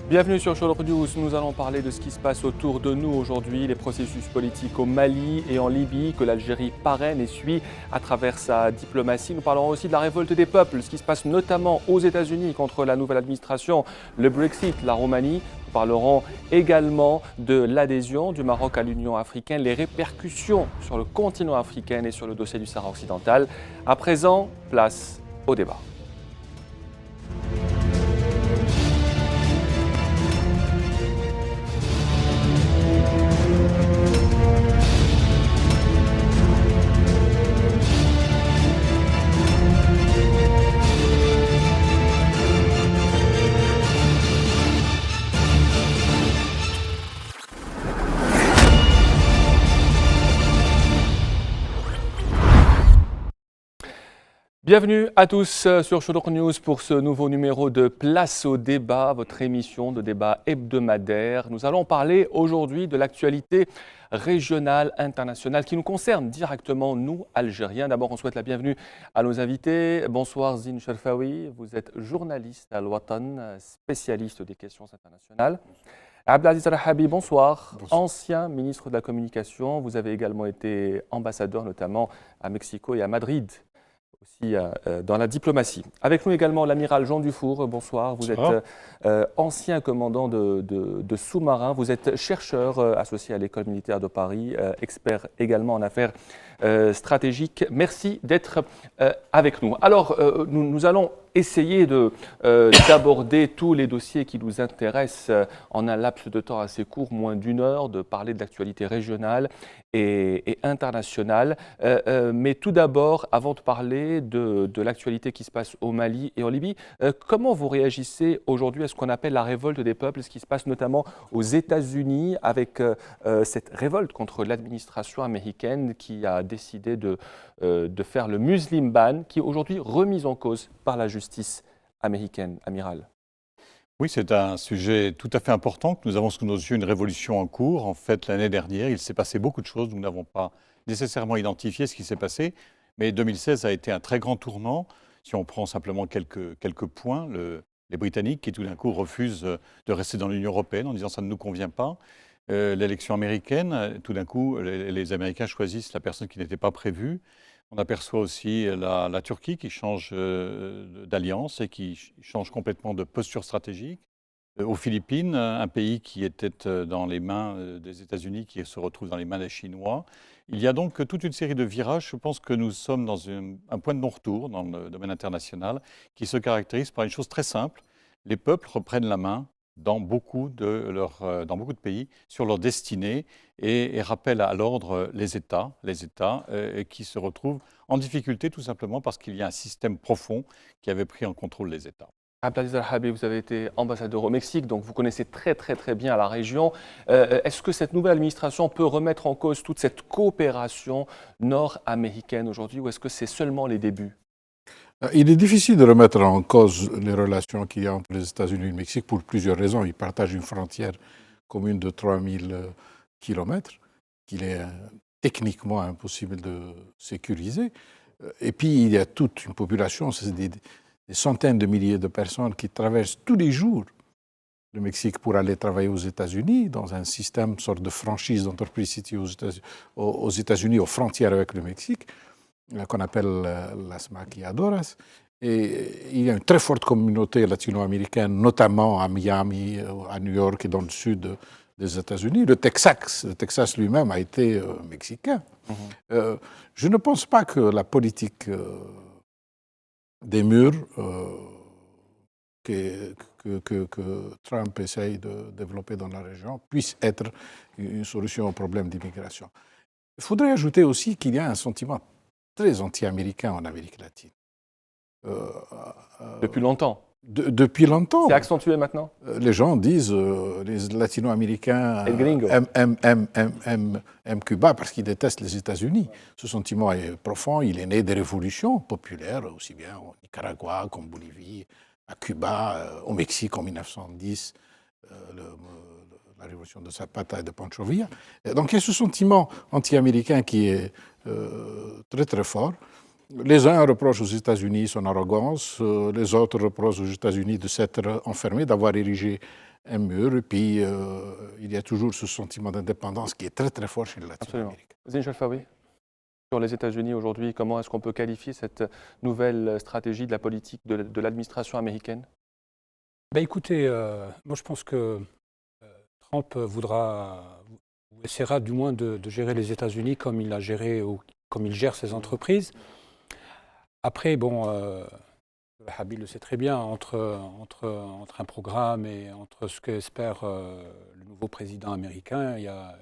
Bienvenue sur Sholok News. Nous allons parler de ce qui se passe autour de nous aujourd'hui, les processus politiques au Mali et en Libye que l'Algérie parraine et suit à travers sa diplomatie. Nous parlerons aussi de la révolte des peuples, ce qui se passe notamment aux États-Unis contre la nouvelle administration, le Brexit, la Roumanie. Nous parlerons également de l'adhésion du Maroc à l'Union africaine, les répercussions sur le continent africain et sur le dossier du Sahara occidental. À présent, place au débat. Bienvenue à tous sur Sholok News pour ce nouveau numéro de Place au débat, votre émission de débat hebdomadaire. Nous allons parler aujourd'hui de l'actualité régionale, internationale qui nous concerne directement, nous, Algériens. D'abord, on souhaite la bienvenue à nos invités. Bonsoir Zine Cherfaoui, vous êtes journaliste à Al-Watan, spécialiste des questions internationales. Abdelaziz Rahabi, bonsoir. Ancien ministre de la Communication, vous avez également été ambassadeur notamment à Mexico et à Madrid. Aussi dans la diplomatie. Avec nous également l'amiral Jean Dufour, bonsoir. Vous êtes ancien commandant de sous-marins, vous êtes chercheur associé à l'école militaire de Paris, expert également en affaires stratégiques. Merci d'être avec nous. Alors, nous allons essayer d'aborder tous les dossiers qui nous intéressent en un laps de temps assez court, moins d'une heure, de parler de l'actualité régionale et internationale. Mais tout d'abord, avant de parler de l'actualité qui se passe au Mali et en Libye, comment vous réagissez aujourd'hui à ce qu'on appelle la révolte des peuples, ce qui se passe notamment aux États-Unis avec cette révolte contre l'administration américaine qui a décidé de faire le Muslim ban, qui est aujourd'hui remis en cause par la justice américaine, amiral? Oui, c'est un sujet tout à fait important que nous avons sous nos yeux une révolution en cours. En fait, l'année dernière, il s'est passé beaucoup de choses. Nous n'avons pas nécessairement identifié ce qui s'est passé, mais 2016 a été un très grand tournant. Si on prend simplement quelques points, les Britanniques qui tout d'un coup refusent de rester dans l'Union européenne en disant ça ne nous convient pas. L'élection américaine, tout d'un coup, les Américains choisissent la personne qui n'était pas prévue. On aperçoit aussi la Turquie qui change d'alliance et qui change complètement de posture stratégique. Aux Philippines, un pays qui était dans les mains des États-Unis, qui se retrouve dans les mains des Chinois. Il y a donc toute une série de virages. Je pense que nous sommes dans un point de non-retour dans le domaine international qui se caractérise par une chose très simple. Les peuples reprennent la main dans beaucoup de pays sur leur destinée et rappellent à l'ordre les États qui se retrouvent en difficulté tout simplement parce qu'il y a un système profond qui avait pris en contrôle les États. Abdelaziz Rahabi, vous avez été ambassadeur au Mexique, donc vous connaissez très bien la région. Est-ce que cette nouvelle administration peut remettre en cause toute cette coopération nord-américaine aujourd'hui, ou est-ce que c'est seulement les débuts? Il est difficile de remettre en cause les relations qu'il y a entre les États-Unis et le Mexique pour plusieurs raisons. Ils partagent une frontière commune de 3000 kilomètres qu'il est techniquement impossible de sécuriser. Et puis, il y a toute une population, c'est des centaines de milliers de personnes qui traversent tous les jours le Mexique pour aller travailler aux États-Unis dans un système, une sorte de franchise d'entreprise située aux États-Unis, aux frontières avec le Mexique, qu'on appelle las maquiladoras. Et il y a une très forte communauté latino-américaine, notamment à Miami, à New York et dans le sud des États-Unis. Le Texas lui-même a été mexicain. Je ne pense pas que la politique des murs que Trump essaye de développer dans la région puisse être une solution au problème d'immigration. Il faudrait ajouter aussi qu'il y a un sentiment très anti-américain en Amérique latine. Depuis longtemps. Depuis longtemps. C'est accentué maintenant. Les gens disent les latino-américains aiment Cuba parce qu'ils détestent les États-Unis. Ce sentiment est profond, il est né des révolutions populaires, aussi bien au Nicaragua qu'en Bolivie, à Cuba, au Mexique en 1910, la révolution de Zapata et de Pancho Villa. Donc il y a ce sentiment anti-américain qui est très très fort. Les uns reprochent aux États-Unis son arrogance, les autres reprochent aux États-Unis de s'être enfermés, d'avoir érigé un mur. Et puis, il y a toujours ce sentiment d'indépendance qui est très très fort chez les Latino-Américains. Zine Chalfaoui, sur les États-Unis aujourd'hui, comment est-ce qu'on peut qualifier cette nouvelle stratégie de la politique de l'administration américaine? Ben écoutez, moi je pense que Trump voudra, ou essaiera du moins de gérer les États-Unis comme il a géré ou comme il gère ses entreprises. Après, bon, Habib le sait très bien, entre un programme et entre ce qu'espère le nouveau président américain, il y a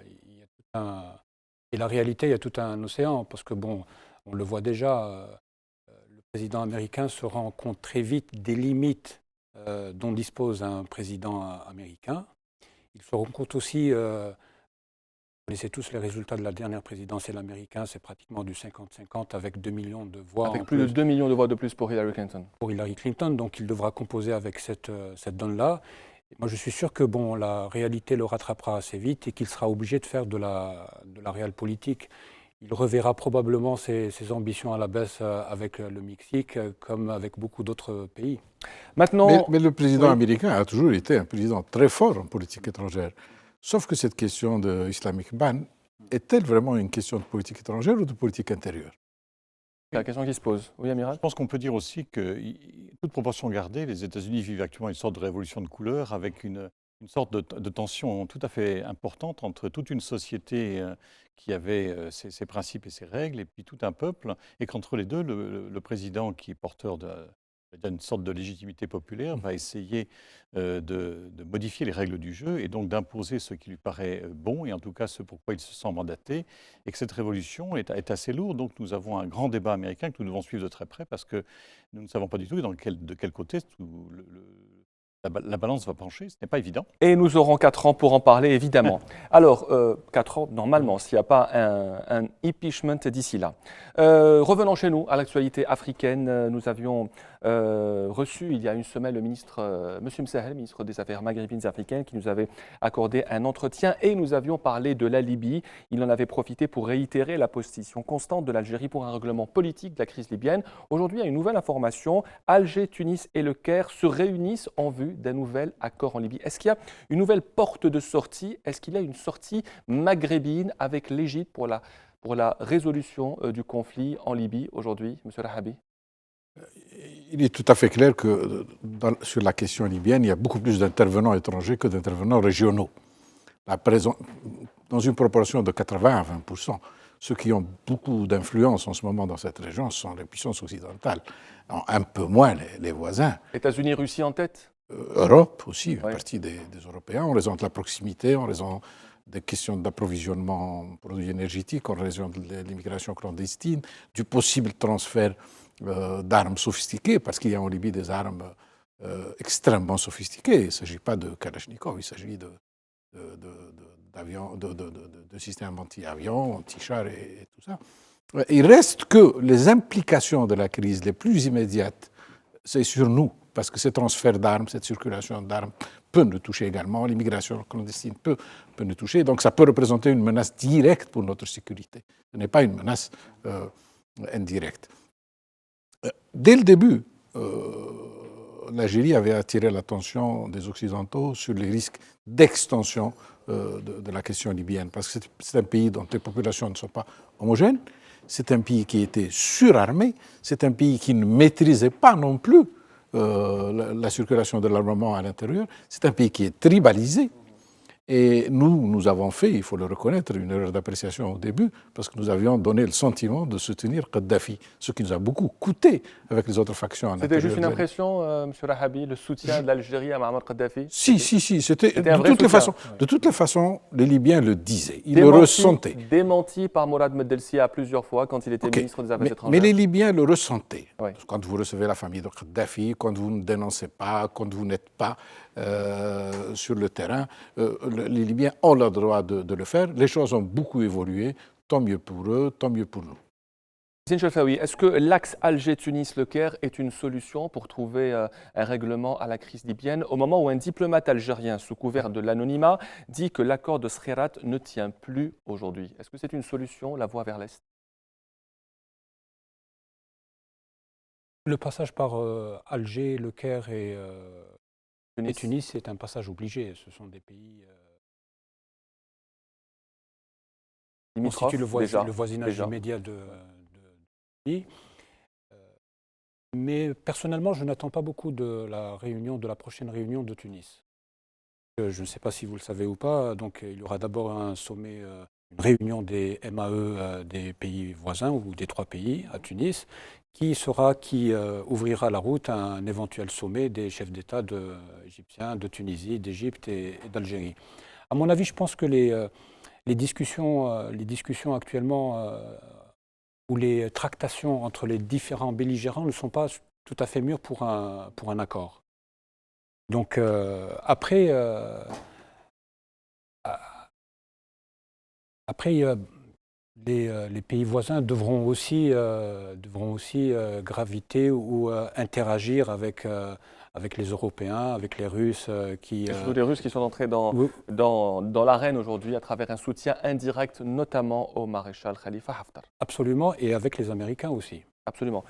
tout un... Et la réalité, il y a tout un océan, parce que bon, on le voit déjà, le président américain se rend compte très vite des limites dont dispose un président américain. Il se rend compte aussi, vous connaissez tous les résultats de la dernière présidentielle américaine, c'est pratiquement du 50-50 avec 2 millions de voix. Avec plus de 2 millions de voix de plus pour Hillary Clinton. Pour Hillary Clinton, donc il devra composer avec cette donne-là. Moi, je suis sûr que bon, la réalité le rattrapera assez vite et qu'il sera obligé de faire de la réelle politique. Il reverra probablement ses ambitions à la baisse avec le Mexique, comme avec beaucoup d'autres pays. Maintenant, mais le président américain a toujours été un président très fort en politique étrangère. Sauf que cette question de Islamic ban est-elle vraiment une question de politique étrangère ou de politique intérieure? c'est la question qui se pose. Oui, Amiral? Je pense qu'on peut dire aussi que, toute proportion gardée, les États-Unis vivent actuellement une sorte de révolution de couleur avec une sorte de tension tout à fait importante entre toute une société qui avait ses principes et ses règles et puis tout un peuple, et qu'entre les deux, le président qui est porteur d'une sorte de légitimité populaire va essayer de modifier les règles du jeu et donc d'imposer ce qui lui paraît bon et en tout cas ce pourquoi il se sent mandaté, et que cette révolution est assez lourde. Donc nous avons un grand débat américain que nous devons suivre de très près parce que nous ne savons pas du tout de quel côté la balance va pencher. Ce n'est pas évident. Et nous aurons 4 ans pour en parler, évidemment. Alors, 4 ans, normalement, s'il n'y a pas un impeachment d'ici là. Revenons chez nous, à l'actualité africaine. Nous avions reçu il y a une semaine le ministre, M. Msahel, ministre des Affaires maghrébines africaines, qui nous avait accordé un entretien et nous avions parlé de la Libye. Il en avait profité pour réitérer la position constante de l'Algérie pour un règlement politique de la crise libyenne. Aujourd'hui, il y a une nouvelle information. Alger, Tunis et le Caire se réunissent en vue d'un nouvel accord en Libye. Est-ce qu'il y a une nouvelle porte de sortie? Est-ce qu'il y a une sortie maghrébine avec l'Égypte pour la résolution du conflit en Libye aujourd'hui, M. Rahabi? Il est tout à fait clair que sur la question libyenne, il y a beaucoup plus d'intervenants étrangers que d'intervenants régionaux. Dans une proportion de 80 à 20%, ceux qui ont beaucoup d'influence en ce moment dans cette région sont les puissances occidentales, un peu moins les voisins. États-Unis, Russie en tête? Europe aussi, une partie des Européens, en raison de la proximité, en raison des questions d'approvisionnement en produits énergétiques, en raison de l'immigration clandestine, du possible transfert d'armes sophistiquées, parce qu'il y a en Libye des armes extrêmement sophistiquées. Il ne s'agit pas de Kalachnikov, il s'agit de systèmes anti-avions, anti-chars et tout ça. Il reste que les implications de la crise les plus immédiates, c'est sur nous, parce que ces transferts d'armes, cette circulation d'armes peut nous toucher également, l'immigration clandestine peut nous toucher, donc ça peut représenter une menace directe pour notre sécurité. Ce n'est pas une menace indirecte. Dès le début, l'Algérie avait attiré l'attention des Occidentaux sur les risques d'extension de la question libyenne, parce que c'est un pays dont les populations ne sont pas homogènes, c'est un pays qui était surarmé, c'est un pays qui ne maîtrisait pas non plus la circulation de l'armement à l'intérieur, c'est un pays qui est tribalisé. Et nous avons fait, il faut le reconnaître, une erreur d'appréciation au début, parce que nous avions donné le sentiment de soutenir Kadhafi, ce qui nous a beaucoup coûté avec les autres factions. C'était juste une impression, M. Rahabi, le soutien de l'Algérie à Mohamed Kadhafi? Si, c'était de toutes les façons, les Libyens le disaient, ils le ressentaient. Démenti par Mourad Medelsi à plusieurs fois quand il était ministre des Affaires étrangères. Mais les Libyens le ressentaient. Oui. Quand vous recevez la famille de Kadhafi, quand vous ne dénoncez pas, quand vous n'êtes pas sur le terrain, les Libyens ont le droit de le faire. Les choses ont beaucoup évolué, tant mieux pour eux, tant mieux pour nous. Zine Chalfaoui, est-ce que l'axe Alger-Tunis-Le Caire est une solution pour trouver un règlement à la crise libyenne au moment où un diplomate algérien, sous couvert de l'anonymat, dit que l'accord de Skhirat ne tient plus aujourd'hui? Est-ce que c'est une solution, la voie vers l'Est? Le passage par Alger, Le Caire et Tunis. Tunis est un passage obligé. Ce sont des pays qui constituent Limitrophes, déjà, le voisinage déjà. immédiat de pays. Mais personnellement, je n'attends pas beaucoup de la prochaine réunion de Tunis. Je ne sais pas si vous le savez ou pas. Donc, il y aura d'abord un sommet, une réunion des MAE des pays voisins ou des 3 pays à Tunis, qui ouvrira la route à un éventuel sommet des chefs d'État égyptiens, de Tunisie, d'Égypte et d'Algérie. À mon avis, je pense que les discussions actuellement ou les tractations entre les différents belligérants ne sont pas tout à fait mûres pour un accord. Donc après, les pays voisins devront aussi graviter ou interagir avec les Européens, avec les Russes qui... Et surtout les Russes qui sont entrés Oui, dans l'arène aujourd'hui à travers un soutien indirect, notamment au maréchal Khalifa Haftar. absolument, et avec les Américains aussi. Absolument.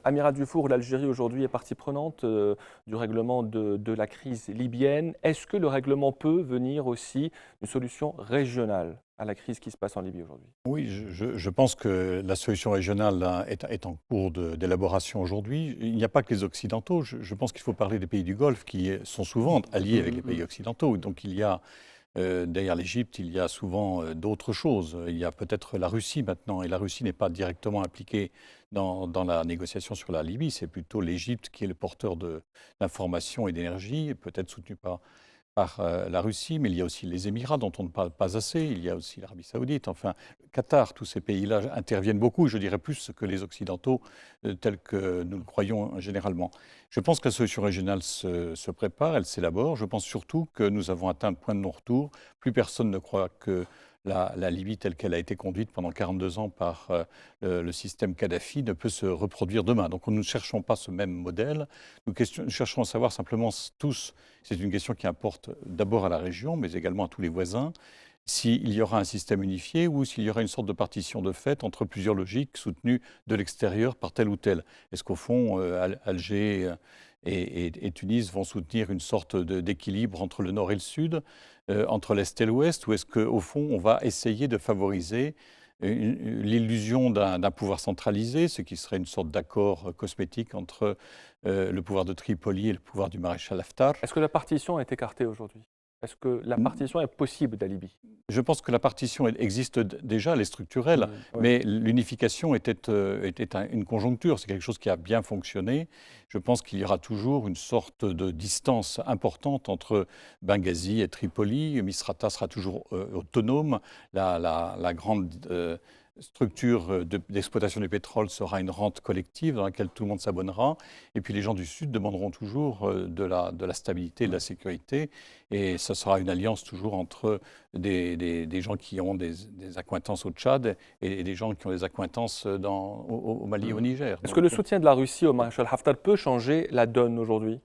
Amiral Dufour, l'Algérie aujourd'hui est partie prenante du règlement de la crise libyenne. Est-ce que le règlement peut venir aussi d'une solution régionale à la crise qui se passe en Libye aujourd'hui? Oui, je pense que la solution régionale là, est en cours d'élaboration aujourd'hui. Il n'y a pas que les Occidentaux. Je pense qu'il faut parler des pays du Golfe qui sont souvent alliés avec les pays occidentaux. Donc il y a derrière l'Égypte, il y a souvent d'autres choses. Il y a peut-être la Russie maintenant, et la Russie n'est pas directement impliquée dans la négociation sur la Libye. C'est plutôt l'Égypte qui est le porteur d'informations et d'énergie, peut-être soutenu par la Russie, mais il y a aussi les Émirats dont on ne parle pas assez, il y a aussi l'Arabie saoudite, enfin, le Qatar, tous ces pays-là interviennent beaucoup, je dirais plus que les Occidentaux, tels que nous le croyons généralement. Je pense que la solution régionale se prépare, elle s'élabore. Je pense surtout que nous avons atteint le point de non-retour. Plus personne ne croit que la Libye telle qu'elle a été conduite pendant 42 ans par le système Kadhafi ne peut se reproduire demain. Donc nous ne cherchons pas ce même modèle. Nous cherchons à savoir simplement tous, c'est une question qui importe d'abord à la région, mais également à tous les voisins, s'il y aura un système unifié ou s'il y aura une sorte de partition de fait entre plusieurs logiques soutenues de l'extérieur par tel ou tel. Est-ce qu'au fond, Alger et Tunis vont soutenir une sorte d'équilibre entre le nord et le sud, entre l'est et l'ouest, ou est-ce qu'au fond, on va essayer de favoriser l'illusion d'un pouvoir centralisé, ce qui serait une sorte d'accord cosmétique entre le pouvoir de Tripoli et le pouvoir du maréchal Haftar? Est-ce que la partition est écartée aujourd'hui? Est-ce que la partition est possible de la Libye? Je pense que la partition existe déjà, elle est structurelle, Oui. mais l'unification était une conjoncture, c'est quelque chose qui a bien fonctionné. Je pense qu'il y aura toujours une sorte de distance importante entre Benghazi et Tripoli. Misrata sera toujours autonome. La grande structure d'exploitation du pétrole sera une rente collective dans laquelle tout le monde s'abonnera. Et puis les gens du Sud demanderont toujours de la stabilité, de la sécurité. Et ce sera une alliance toujours entre des gens qui ont des accointances au Tchad et des gens qui ont des accointances au Mali et au Niger. Est-ce que le soutien de la Russie au maréchal Haftar peut changer la donne aujourd'hui?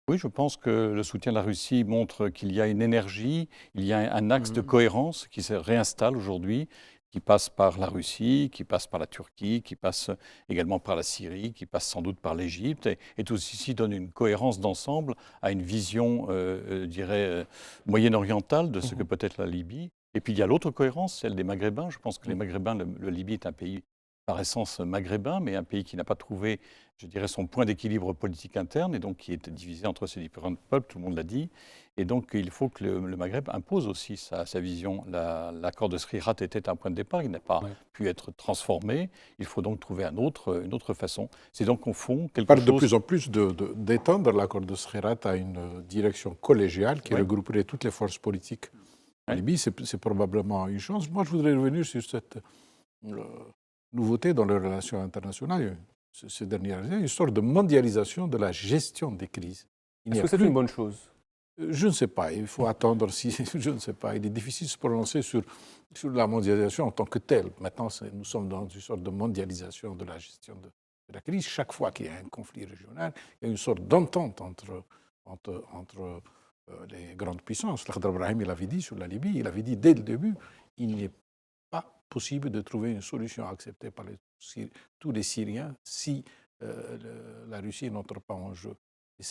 Oui, je pense que le soutien de la Russie montre qu'il y a une énergie, il y a un axe de cohérence qui se réinstalle aujourd'hui, qui passe par la Russie, qui passe par la Turquie, qui passe également par la Syrie, qui passe sans doute par l'Égypte. Et tout ceci donne une cohérence d'ensemble à une vision, je dirais, moyen-orientale de ce que peut être la Libye. Et puis il y a l'autre cohérence, celle des Maghrébins. Je pense que les Maghrébins, le Libye est un pays par essence maghrébin, mais un pays qui n'a pas trouvé, je dirais, son point d'équilibre politique interne et donc qui est divisé entre ces différents peuples, tout le monde l'a dit. Et donc il faut que le Maghreb impose aussi sa vision. L'accord de Srirat était un point de départ, il n'a pas pu être transformé. Il faut donc trouver une autre façon. C'est donc au fond quelque parle chose... de plus en plus d'étendre l'accord de Srirat à une direction collégiale qui regrouperait toutes les forces politiques en Libye. C'est probablement une chance. Moi, je voudrais revenir sur cette nouveauté dans les relations internationales ces dernières années, une sorte de mondialisation de la gestion des crises. Est-ce que c'est une bonne chose? Je ne sais pas. Il faut attendre si... Je ne sais pas. Il est difficile de se prononcer sur la mondialisation en tant que telle. Maintenant, nous sommes dans une sorte de mondialisation de la gestion de la crise. Chaque fois qu'il y a un conflit régional, il y a une sorte d'entente entre les grandes puissances. Lakhdar Brahim, il avait dit sur la Libye, il avait dit dès le début, il n'est pas possible de trouver une solution acceptée par tous les Syriens si la Russie n'entre pas en jeu.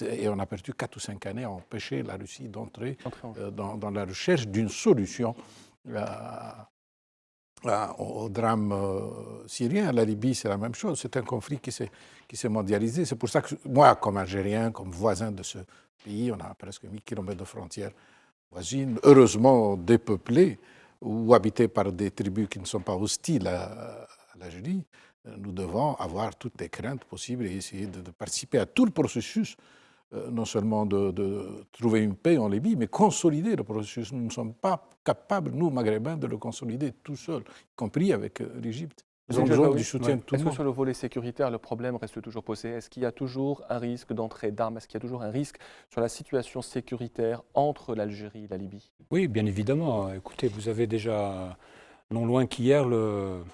Et on a perdu 4 ou 5 années à empêcher la Russie d'entrer dans la recherche d'une solution au drame syrien. La Libye, c'est la même chose. C'est un conflit qui s'est mondialisé. C'est pour ça que moi, comme Algérien, comme voisin de ce pays, on a presque 1000 kilomètres de frontières voisines, heureusement dépeuplées ou habitées par des tribus qui ne sont pas hostiles à l'Algérie. Nous devons avoir toutes les craintes possibles et essayer de participer à tout le processus, non seulement de trouver une paix en Libye, mais consolider le processus. Nous ne sommes pas capables, nous, Maghrébins, de le consolider tout seuls, y compris avec l'Égypte. Nous avons besoin du soutien de tout le monde. Est-ce que sur le volet sécuritaire, le problème reste toujours posé? Est-ce qu'il y a toujours un risque d'entrée d'armes? Est-ce qu'il y a toujours un risque sur la situation sécuritaire entre l'Algérie et la Libye? Oui, bien évidemment. Écoutez, vous avez déjà, non loin qu'hier, une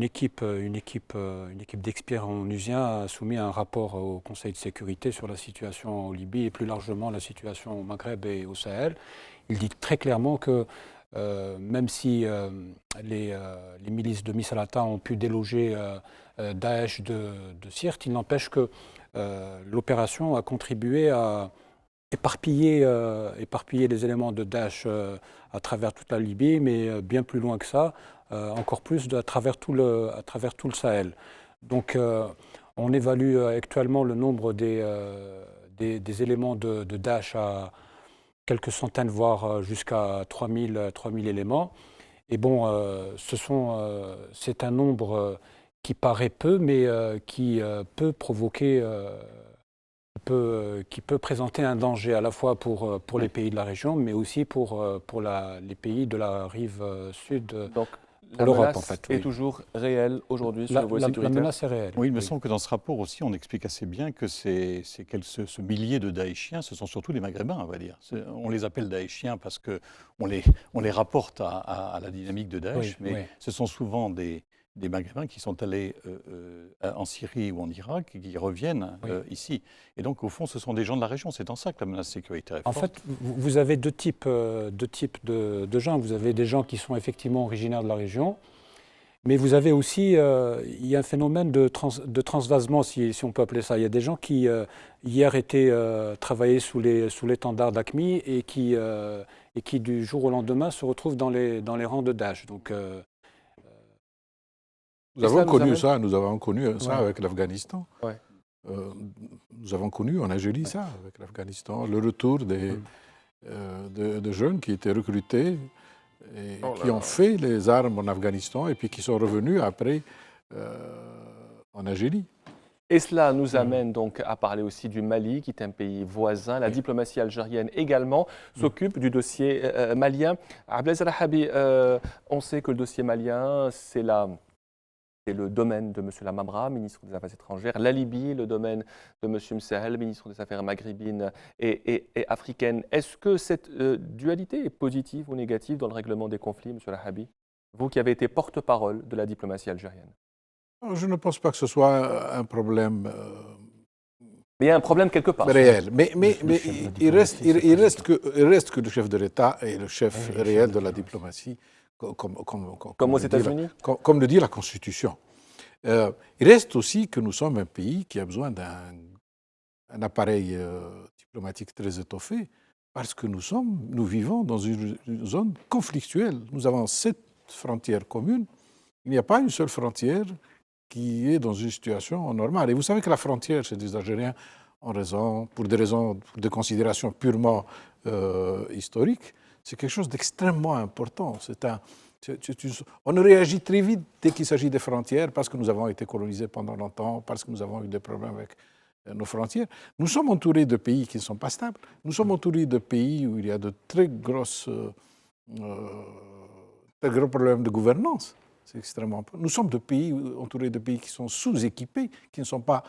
équipe d'experts onusiens a soumis un rapport au Conseil de sécurité sur la situation en Libye et plus largement la situation au Maghreb et au Sahel. Il dit très clairement que même si les milices de Misrata ont pu déloger Daesh de Sirte, il n'empêche que l'opération a contribué à éparpiller les éléments de Daesh à travers toute la Libye, mais bien plus loin que ça, encore plus à travers tout le Sahel. Donc on évalue actuellement le nombre des éléments de Daesh à quelques centaines, voire jusqu'à 3000 éléments. Et bon, c'est un nombre qui paraît peu, mais qui peut provoquer, qui peut présenter un danger à la fois pour les pays de la région, mais aussi pour les pays de la rive sud. Donc, la menace en fait, est toujours réelle aujourd'hui sur le volet sécuritaire. La menace est réelle. Oui, il me semble que dans ce rapport aussi, on explique assez bien que ce millier de Daeshiens, ce sont surtout les Maghrébins, on va dire. On les appelle Daeshiens parce qu'on les rapporte à la dynamique de Daesh, mais ce sont souvent des Maghrébins qui sont allés en Syrie ou en Irak et qui reviennent ici. Et donc, au fond, ce sont des gens de la région. C'est en ça que la menace sécuritaire est forte. En fait, vous avez deux types de gens. Vous avez des gens qui sont effectivement originaires de la région, mais vous avez aussi, il y a un phénomène de transvasement, si on peut appeler ça. Il y a des gens qui, hier, étaient travaillés sous l'étendard d'AQMI et qui, du jour au lendemain, se retrouvent dans les rangs de Daesh. Donc, nous avons connu ça avec l'Afghanistan. Ouais. Nous avons connu en Algérie ça avec l'Afghanistan, le retour de jeunes qui étaient recrutés et qui ont fait les armes en Afghanistan et puis qui sont revenus après en Algérie. Et cela nous amène donc à parler aussi du Mali, qui est un pays voisin. La diplomatie algérienne également s'occupe du dossier malien. Abdelaziz Rahabi, on sait que le dossier malien, c'est le domaine de M. Lamamra, ministre des Affaires étrangères. La Libye, le domaine de M. Msahel, ministre des Affaires maghrébines et africaines. Est-ce que cette dualité est positive ou négative dans le règlement des conflits, M. Rahabi? Vous qui avez été porte-parole de la diplomatie algérienne. Je ne pense pas que ce soit un problème mais il y a un problème quelque part. Réel. Mais il reste que le chef de l'État est le chef réel de la diplomatie. Comme aux États-Unis, comme le dit la Constitution. Il reste aussi que nous sommes un pays qui a besoin d'un appareil diplomatique très étoffé parce que nous vivons dans une zone conflictuelle. Nous avons 7 frontières communes. Il n'y a pas une seule frontière qui est dans une situation normale. Et vous savez que la frontière chez les Algériens, pour des considérations purement historiques, c'est quelque chose d'extrêmement important. On réagit très vite dès qu'il s'agit des frontières parce que nous avons été colonisés pendant longtemps, parce que nous avons eu des problèmes avec nos frontières. Nous sommes entourés de pays qui ne sont pas stables. Nous sommes entourés de pays où il y a de très gros problèmes de gouvernance. C'est extrêmement important. Nous sommes entourés de pays qui sont sous-équipés, qui n'ont pas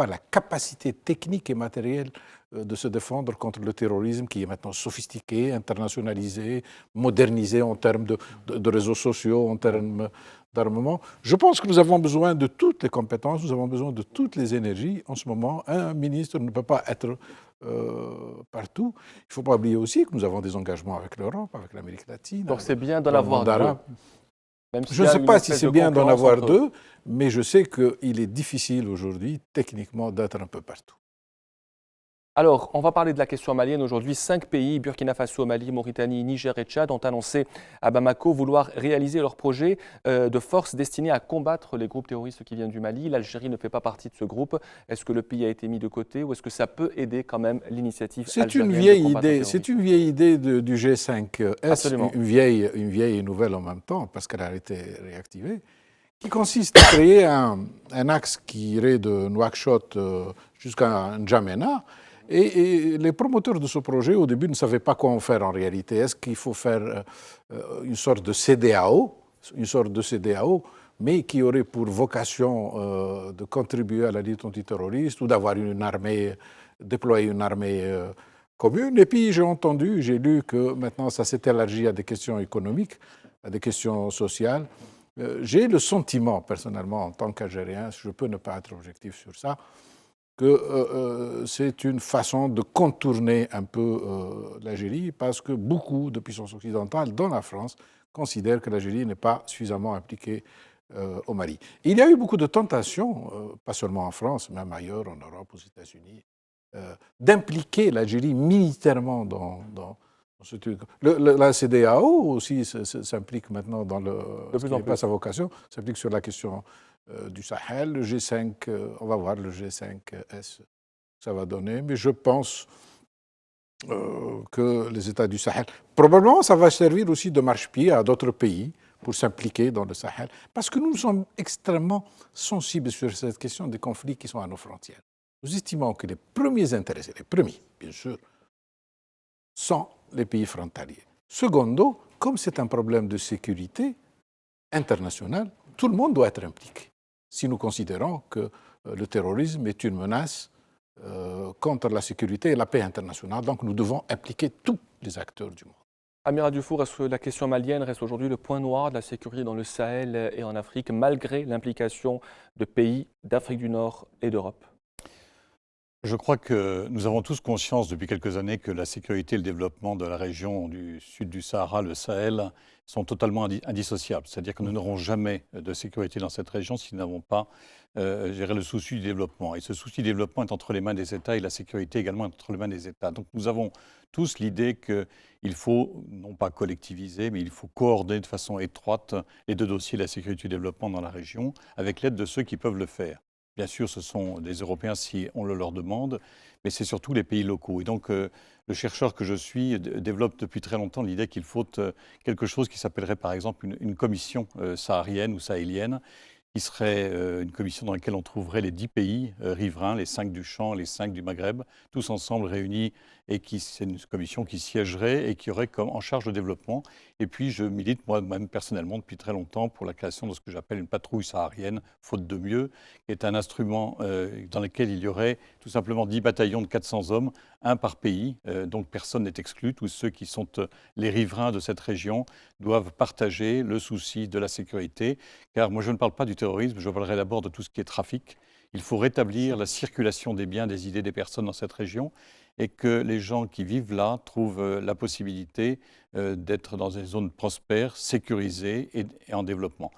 la capacité technique et matérielle de se défendre contre le terrorisme qui est maintenant sophistiqué, internationalisé, modernisé en termes de réseaux sociaux, en termes d'armement. Je pense que nous avons besoin de toutes les compétences, nous avons besoin de toutes les énergies. En ce moment, un ministre ne peut pas être partout. Il ne faut pas oublier aussi que nous avons des engagements avec l'Europe, avec l'Amérique latine. Donc c'est bien d'en avoir deux. Même s'il Je y ne a sais une pas si espèce c'est de bien d'en concurrence avoir entre eux. deux, mais je sais qu'il est difficile aujourd'hui, techniquement, d'être un peu partout. Alors, on va parler de la question malienne aujourd'hui. 5 pays, Burkina Faso, Mali, Mauritanie, Niger et Tchad, ont annoncé à Bamako vouloir réaliser leur projet de force destiné à combattre les groupes terroristes qui viennent du Mali. L'Algérie ne fait pas partie de ce groupe. Est-ce que le pays a été mis de côté ou est-ce que ça peut aider quand même l'initiative algérienne de combattre le terrorisme? C'est une vieille idée du G5S, Absolument. une vieille et nouvelle en même temps, parce qu'elle a été réactivée, qui consiste à créer un axe qui irait de Nouakchott jusqu'à N'Djamena. Et les promoteurs de ce projet, au début, ne savaient pas quoi en faire en réalité. Est-ce qu'il faut faire une sorte de CEDEAO, mais qui aurait pour vocation de contribuer à la lutte antiterroriste ou d'avoir une armée, déployer une armée commune. Et puis j'ai lu que maintenant ça s'est élargi à des questions économiques, à des questions sociales. J'ai le sentiment, personnellement, en tant qu'Algérien, je peux ne pas être objectif sur ça, que c'est une façon de contourner un peu l'Algérie, parce que beaucoup de puissances occidentales, dont la France, considèrent que l'Algérie n'est pas suffisamment impliquée au Mali. Il y a eu beaucoup de tentations, pas seulement en France, même ailleurs, en Europe, aux États-Unis, d'impliquer l'Algérie militairement dans ce truc. La CEDEAO aussi s'implique maintenant dans De ce plus qui en n'est pas plus. sa vocation, s'implique sur la question du Sahel. Le G5, on va voir le G5S, ça va donner, mais je pense que les États du Sahel, probablement ça va servir aussi de marchepied à d'autres pays pour s'impliquer dans le Sahel, parce que nous sommes extrêmement sensibles sur cette question des conflits qui sont à nos frontières. Nous estimons que les premiers intéressés, les premiers, bien sûr, sont les pays frontaliers. Secondo, comme c'est un problème de sécurité internationale, tout le monde doit être impliqué. Si nous considérons que le terrorisme est une menace contre la sécurité et la paix internationale, donc nous devons impliquer tous les acteurs du monde. Amira Dufour, est-ce que la question malienne reste aujourd'hui le point noir de la sécurité dans le Sahel et en Afrique, malgré l'implication de pays d'Afrique du Nord et d'Europe? Je crois que nous avons tous conscience depuis quelques années que la sécurité et le développement de la région du sud du Sahara, le Sahel, sont totalement indissociables. C'est-à-dire que nous n'aurons jamais de sécurité dans cette région si nous n'avons pas géré le souci du développement. Et ce souci du développement est entre les mains des États et la sécurité également est entre les mains des États. Donc nous avons tous l'idée qu'il faut, non pas collectiviser, mais il faut coordonner de façon étroite les deux dossiers de la sécurité et du développement dans la région avec l'aide de ceux qui peuvent le faire. Bien sûr, ce sont des Européens si on le leur demande, mais c'est surtout les pays locaux. Et donc, le chercheur que je suis développe depuis très longtemps l'idée qu'il faut quelque chose qui s'appellerait par exemple une commission saharienne ou sahélienne, qui serait une commission dans laquelle on trouverait les 10 pays riverains, les 5 du Champ, les 5 du Maghreb, tous ensemble réunis, et c'est une commission qui siégerait et qui aurait comme en charge le développement. Et puis je milite moi-même personnellement depuis très longtemps pour la création de ce que j'appelle une patrouille saharienne, faute de mieux, qui est un instrument dans lequel il y aurait tout simplement 10 bataillons de 400 hommes, un par pays, donc personne n'est exclu. Tous ceux qui sont les riverains de cette région doivent partager le souci de la sécurité, car moi je ne parle pas du terrorisme, je parlerai d'abord de tout ce qui est trafic. Il faut rétablir la circulation des biens, des idées, des personnes dans cette région et que les gens qui vivent là trouvent la possibilité d'être dans des zones prospères, sécurisées et en développement.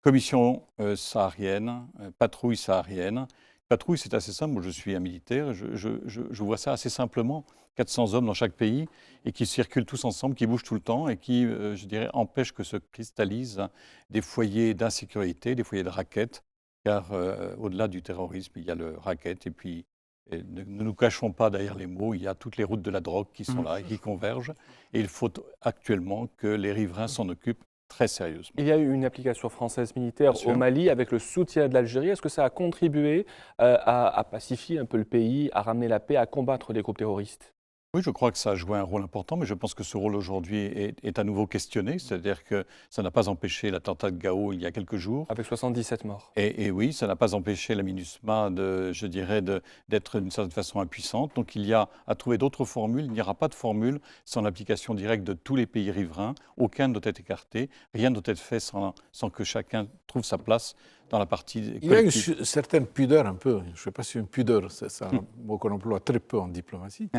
Commission saharienne, patrouille saharienne. Patrouille, c'est assez simple. Moi, je suis un militaire. Je vois ça assez simplement. 400 hommes dans chaque pays et qui circulent tous ensemble, qui bougent tout le temps et qui, je dirais, empêchent que se cristallisent des foyers d'insécurité, des foyers de raquettes. Car au-delà du terrorisme, il y a le racket. Et puis, ne nous cachons pas derrière les mots, il y a toutes les routes de la drogue qui sont là et qui convergent. Et il faut actuellement que les riverains s'en occupent très sérieusement. Il y a eu une application française militaire au Mali avec le soutien de l'Algérie. Est-ce que ça a contribué à pacifier un peu le pays, à ramener la paix, à combattre les groupes terroristes? Oui, je crois que ça a joué un rôle important, mais je pense que ce rôle aujourd'hui est à nouveau questionné. C'est-à-dire que ça n'a pas empêché l'attentat de Gao il y a quelques jours. Avec 77 morts. Et oui, ça n'a pas empêché la MINUSMA, je dirais, d'être d'une certaine façon impuissante. Donc il y a à trouver d'autres formules. Il n'y aura pas de formule sans l'application directe de tous les pays riverains. Aucun ne doit être écarté. Rien ne doit être fait sans que chacun trouve sa place dans la partie collective. Il y a une certaine pudeur un peu, je ne sais pas si une pudeur, c'est un mot qu'on emploie très peu en diplomatie,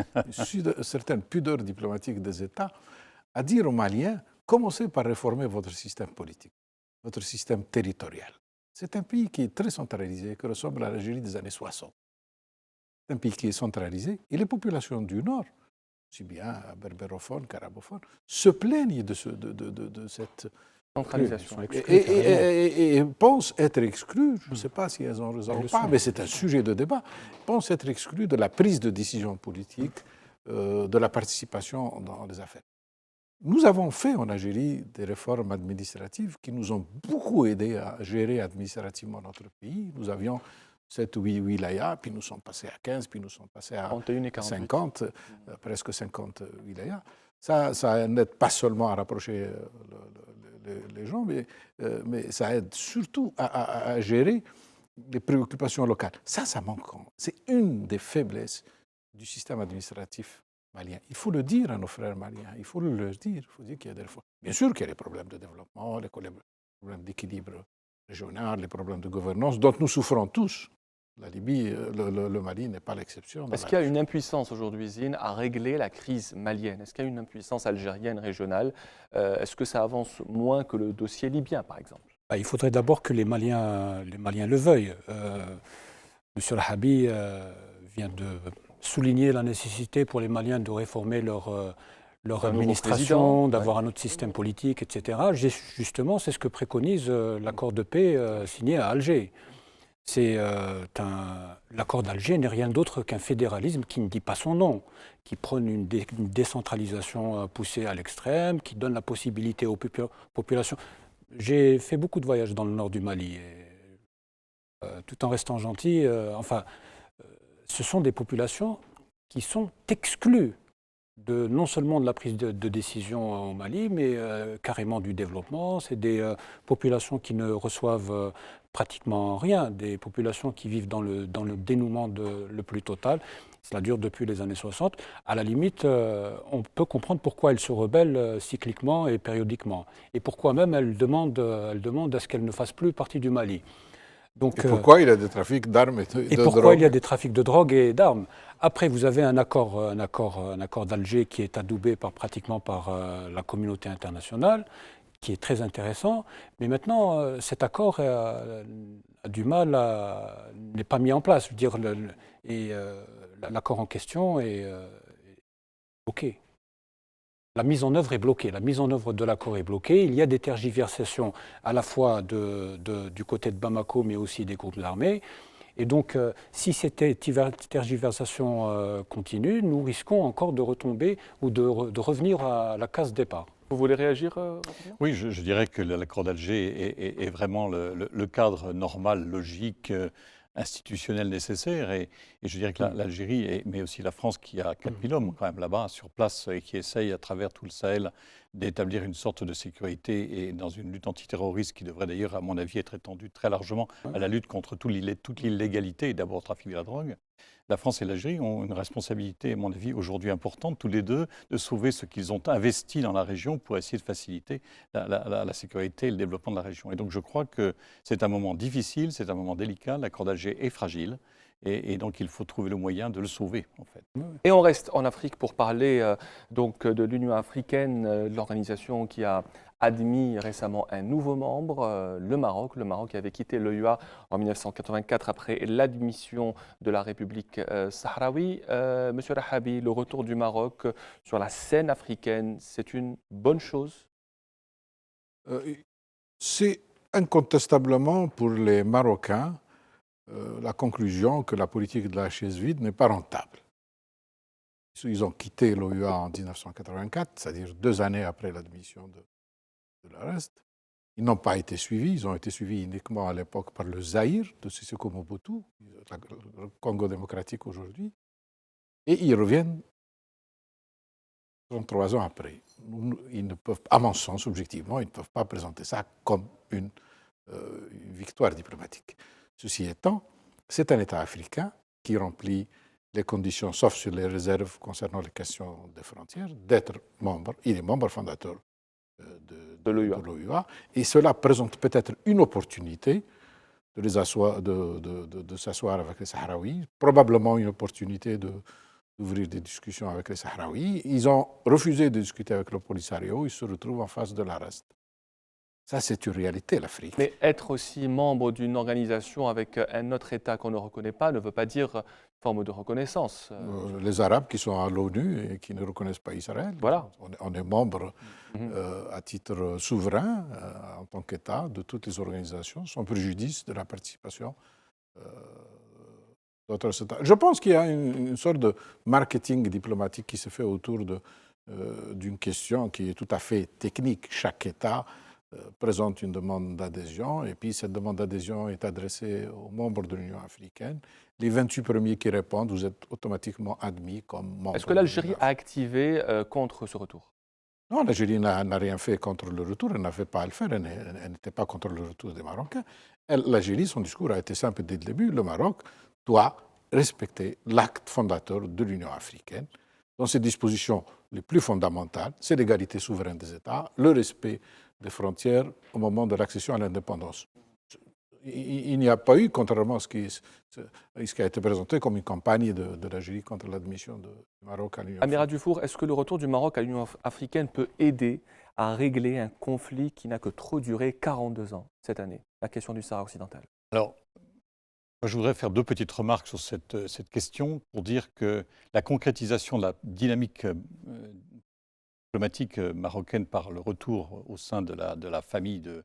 une certaine pudeur diplomatique des États à dire aux Maliens, commencez par réformer votre système politique. notre système territorial. C'est un pays qui est très centralisé, qui ressemble à l'Algérie des années 60. C'est un pays qui est centralisé et les populations du Nord, aussi bien berbérophones qu'arabophones, se plaignent de cette Centralisation. et pensent être exclues, je ne sais pas si elles ont raison ou pas, mais c'est un sujet de débat, pensent être exclues de la prise de décision politique, de la participation dans les affaires. Nous avons fait en Algérie des réformes administratives qui nous ont beaucoup aidés à gérer administrativement notre pays. Nous avions 7 ou 8 wilayas, puis nous sommes passés à 15, puis nous sommes passés à 50, presque 50 wilayas. Ça n'aide pas seulement à rapprocher les gens, mais ça aide surtout à gérer les préoccupations locales. Ça manque. C'est une des faiblesses du système administratif malien. Il faut le dire à nos frères maliens, il faut leur dire. Il faut dire qu'il y a des fois. Bien sûr qu'il y a des problèmes de développement, les problèmes d'équilibre régional, les problèmes de gouvernance dont nous souffrons tous. La Libye, le Mali n'est pas l'exception. Est-ce qu'il y a une impuissance aujourd'hui, Zine, à régler la crise malienne? Est-ce qu'il y a une impuissance algérienne régionale? Est-ce que ça avance moins que le dossier libyen, par exemple? Il faudrait d'abord que les Maliens le veuillent. Monsieur Rahabi vient de souligner la nécessité pour les Maliens de réformer leur administration, d'avoir un autre système politique, etc. Justement, c'est ce que préconise l'accord de paix signé à Alger. L'accord d'Alger n'est rien d'autre qu'un fédéralisme qui ne dit pas son nom, qui prône une décentralisation poussée à l'extrême, qui donne la possibilité aux populations. J'ai fait beaucoup de voyages dans le nord du Mali, et, tout en restant gentil, ce sont des populations qui sont exclues non seulement de la prise de décision au Mali, mais carrément du développement. C'est des populations qui ne reçoivent pratiquement rien, des populations qui vivent dans le dénouement le plus total. Cela dure depuis les années 60. À la limite, on peut comprendre pourquoi elles se rebellent cycliquement et périodiquement. Et pourquoi même elles demandent à ce qu'elles ne fassent plus partie du Mali. Donc, et pourquoi il y a des trafics d'armes et de drogue? Et pourquoi il y a des trafics de drogue et d'armes? Après, vous avez un accord d'Alger qui est adoubé pratiquement par la communauté internationale, qui est très intéressant. Mais maintenant, cet accord a du mal n'est pas mis en place. Je veux dire, l'accord en question est bloqué. La mise en œuvre est bloquée. La mise en œuvre de l'accord est bloquée. Il y a des tergiversations à la fois du côté de Bamako, mais aussi des groupes armés. Et donc, si ces tergiversations continuent, nous risquons encore de retomber ou de revenir à la case départ. Vous voulez réagir Oui, je dirais que l'accord d'Alger est vraiment le cadre normal, logique, institutionnel nécessaire. Et je dirais que l'Algérie, mais aussi la France, qui a 4000 hommes quand même là-bas, sur place, et qui essaye à travers tout le Sahel d'établir une sorte de sécurité et dans une lutte antiterroriste qui devrait d'ailleurs, à mon avis, être étendue très largement à la lutte contre toute l'illégalité et d'abord le trafic de la drogue. La France et l'Algérie ont une responsabilité, à mon avis, aujourd'hui importante, tous les deux, de sauver ce qu'ils ont investi dans la région pour essayer de faciliter la sécurité et le développement de la région. Et donc je crois que c'est un moment difficile, c'est un moment délicat, l'accord d'Alger est fragile. Et donc, il faut trouver le moyen de le sauver, en fait. Et on reste en Afrique pour parler donc de l'Union africaine, l'organisation qui a admis récemment un nouveau membre, le Maroc. Le Maroc avait quitté l'OUA en 1984 après l'admission de la République sahraoui. Monsieur Rahabi, le retour du Maroc sur la scène africaine, c'est une bonne chose? C'est incontestablement pour les Marocains la conclusion que la politique de la chaise vide n'est pas rentable. Ils ont quitté l'OUA en 1984, c'est-à-dire 2 années après l'admission de l'Arrest. Ils n'ont pas été suivis, ils ont été suivis uniquement à l'époque par le Zaïre de Sissoko Mobutu, le Congo démocratique aujourd'hui, et ils reviennent 33 ans après. Ils ne peuvent, à mon sens, objectivement, ils ne peuvent pas présenter ça comme une victoire diplomatique. Ceci étant, c'est un État africain qui remplit les conditions, sauf sur les réserves concernant les questions des frontières, d'être membre. Il est membre fondateur de l'OUA. Et cela présente peut-être une opportunité de s'asseoir avec les Sahraouis, probablement une opportunité d'ouvrir des discussions avec les Sahraouis. Ils ont refusé de discuter avec le Polisario, ils se retrouvent en face de l'Arrest. Ça, c'est une réalité, l'Afrique. Mais être aussi membre d'une organisation avec un autre État qu'on ne reconnaît pas ne veut pas dire une forme de reconnaissance. Les Arabes qui sont à l'ONU et qui ne reconnaissent pas Israël, Voilà. on est membre Mhm. à titre souverain, en tant qu'État, de toutes les organisations, sans préjudice de la participation d'autres États. Je pense qu'il y a une sorte de marketing diplomatique qui se fait autour d'une question qui est tout à fait technique. Chaque État présente une demande d'adhésion et puis cette demande d'adhésion est adressée aux membres de l'Union africaine. Les 28 premiers qui répondent, vous êtes automatiquement admis comme membre. Est-ce que l'Algérie a activé contre ce retour? Non, l'Algérie n'a rien fait contre le retour, elle n'avait pas à le faire, elle n'était pas contre le retour des Marocains. L'Algérie, son discours a été simple dès le début, le Maroc doit respecter l'acte fondateur de l'Union africaine. Dans ses dispositions les plus fondamentales, c'est l'égalité souveraine des États, le respect des frontières au moment de l'accession à l'indépendance. Il n'y a pas eu, contrairement à ce qui a été présenté comme une campagne de l'Algérie contre l'admission du Maroc à l'Union africaine. Amira Dufour, est-ce que le retour du Maroc à l'Union africaine peut aider à régler un conflit qui n'a que trop duré 42 ans cette année, la question du Sahara occidental? Alors, je voudrais faire deux petites remarques sur cette question pour dire que la concrétisation de la dynamique diplomatique marocaine par le retour au sein de la famille de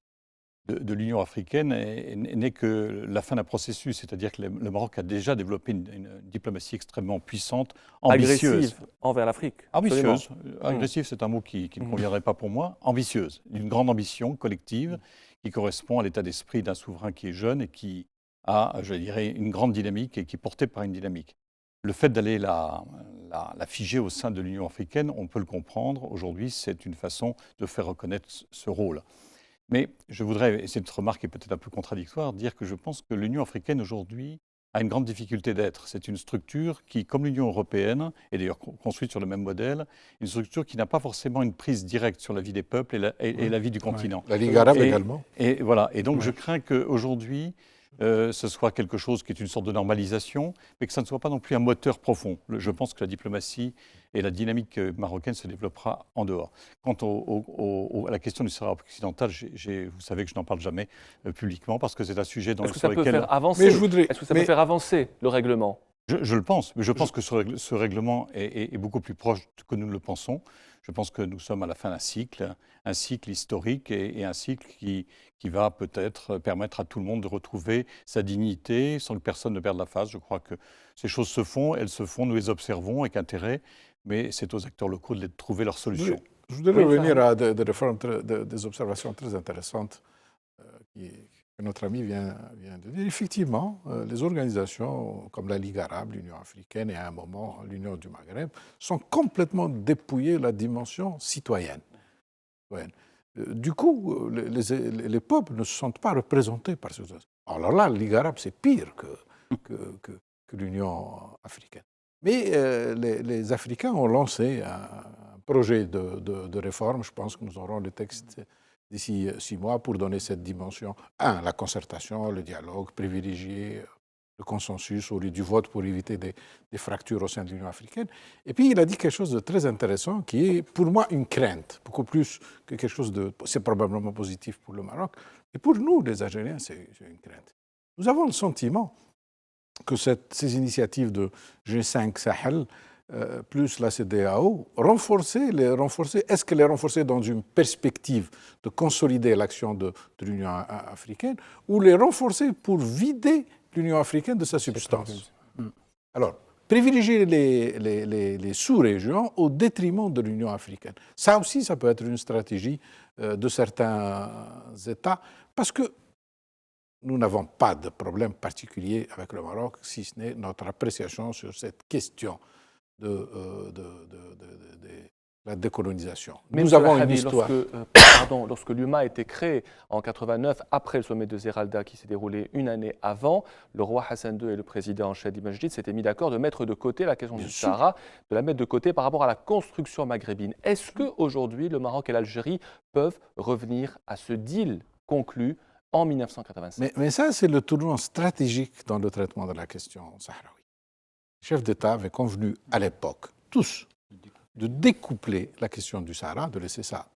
l'Union africaine n'est que la fin d'un processus, c'est-à-dire que le Maroc a déjà développé une diplomatie extrêmement puissante, ambitieuse. Agressive envers l'Afrique. Ambitieuse. Agressive, c'est un mot qui ne conviendrait pas pour moi. Ambitieuse, une grande ambition collective qui correspond à l'état d'esprit d'un souverain qui est jeune et qui a, je dirais, une grande dynamique et qui est porté par une dynamique. Le fait d'aller la figer au sein de l'Union africaine, on peut le comprendre. Aujourd'hui, c'est une façon de faire reconnaître ce rôle. Mais je voudrais, et cette remarque est peut-être un peu contradictoire, dire que je pense que l'Union africaine aujourd'hui a une grande difficulté d'être. C'est une structure qui, comme l'Union européenne, est d'ailleurs construite sur le même modèle, une structure qui n'a pas forcément une prise directe sur la vie des peuples et la vie du continent. La Ligue arabe également. Et voilà. Et donc je crains qu'aujourd'hui, ce soit quelque chose qui est une sorte de normalisation, mais que ça ne soit pas non plus un moteur profond. Je pense que la diplomatie et la dynamique marocaine se développera en dehors. Quant à la question du Sahara occidental, vous savez que je n'en parle jamais publiquement parce que c'est un sujet Est-ce que ça peut faire avancer? Est-ce que ça peut faire avancer le règlement? Je le pense, mais je pense que ce règlement est beaucoup plus proche que nous le pensons. Je pense que nous sommes à la fin d'un cycle historique et un cycle qui va peut-être permettre à tout le monde de retrouver sa dignité sans que personne ne perde la face. Je crois que ces choses se font, elles se font, nous les observons avec intérêt, mais c'est aux acteurs locaux de trouver leurs solutions. Je voudrais revenir à des observations très intéressantes que notre ami vient de dire. Effectivement, les organisations comme la Ligue arabe, l'Union africaine et à un moment l'Union du Maghreb sont complètement dépouillées de la dimension citoyenne. Du coup, les peuples ne se sentent pas représentés par ces organisations. Alors là, la Ligue arabe, c'est pire que l'Union africaine. Mais les Africains ont lancé un projet de réforme. Je pense que nous aurons le texte d'ici 6 mois pour donner cette dimension. La concertation, le dialogue, privilégier le consensus au lieu du vote pour éviter des fractures au sein de l'Union africaine. Et puis il a dit quelque chose de très intéressant qui est pour moi une crainte, beaucoup plus que quelque chose de... C'est probablement positif pour le Maroc. Et pour nous, les Algériens, c'est une crainte. Nous avons le sentiment que ces initiatives de G5 Sahel plus la CEDEAO, est-ce qu'elle est renforcée dans une perspective de consolider l'action de l'Union africaine ou les renforcer pour vider l'Union africaine de sa substance? Alors, privilégier les sous-régions au détriment de l'Union africaine. Ça aussi, ça peut être une stratégie de certains États, parce que nous n'avons pas de problème particulier avec le Maroc, si ce n'est notre appréciation sur cette question de la décolonisation. Mais nous avons une histoire. Lorsque l'UMA a été créé en 89, après le sommet de Zeralda qui s'est déroulé une année avant, le roi Hassan II et le président Chadi Majdi s'étaient mis d'accord de mettre de côté la question du Sahara, de la mettre de côté par rapport à la construction maghrébine. Est-ce qu'aujourd'hui, le Maroc et l'Algérie peuvent revenir à ce deal conclu en 1987? Mais ça, c'est le tournant stratégique dans le traitement de la question sahraoui. Les chefs d'État avaient convenu à l'époque, tous, de découpler la question du Sahara, de laisser ça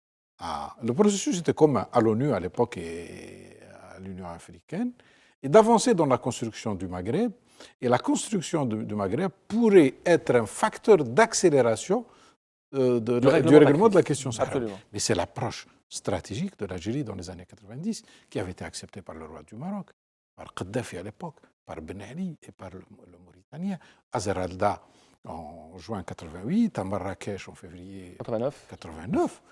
Le processus était commun à l'ONU à l'époque et à l'Union africaine, et d'avancer dans la construction du Maghreb. Et la construction du Maghreb pourrait être un facteur d'accélération du règlement de la question sahraoui. Mais c'est l'approche stratégique de l'Algérie dans les années 90 qui avait été acceptée par le roi du Maroc, par Kadhafi à l'époque, par Ben Ali et par le Mauritanien, Azeralda en juin 88, à Marrakech en février 89.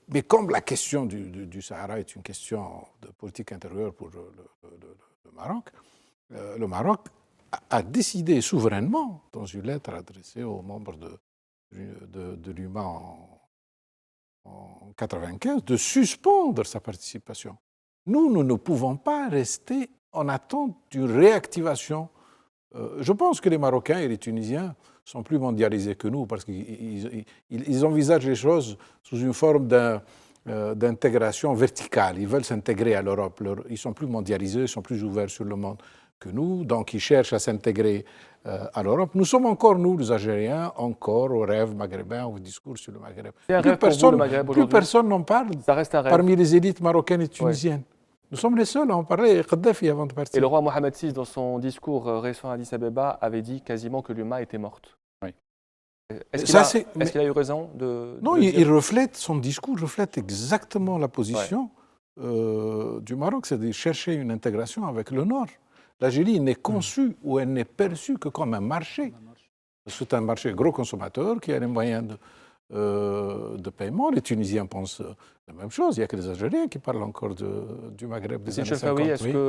Mais comme la question du Sahara est une question de politique intérieure pour le Maroc a décidé souverainement, dans une lettre adressée aux membres de l'UMA en 1995, de suspendre sa participation. Nous ne pouvons pas rester en attente d'une réactivation. Je pense que les Marocains et les Tunisiens sont plus mondialisés que nous parce qu'ils envisagent les choses sous une forme d'intégration verticale. Ils veulent s'intégrer à l'Europe. Ils sont plus mondialisés, ils sont plus ouverts sur le monde que nous, donc ils cherchent à s'intégrer à l'Europe. Nous sommes encore, nous, les Algériens, encore au rêve maghrébin, au discours sur le Maghreb. C'est un rêve pour vous, le Maghreb aujourd'hui. Plus personne n'en parle. Ça reste un rêve. Parmi les élites marocaines et tunisiennes. Ouais. Nous sommes les seuls à en parler, Kadhafi avant de partir. Et le roi Mohamed VI, dans son discours récent à Addis Abeba, avait dit quasiment que l'UMA était morte. Oui. Est-ce qu'il a eu raison Non, il reflète, son discours reflète exactement la position du Maroc, c'est de chercher une intégration avec le Nord. L'Algérie n'est conçue ou elle n'est perçue que comme un marché. C'est un marché gros consommateur qui a les moyens de paiement. Les Tunisiens pensent la même chose. Il n'y a que les Algériens qui parlent encore du Maghreb des années 50.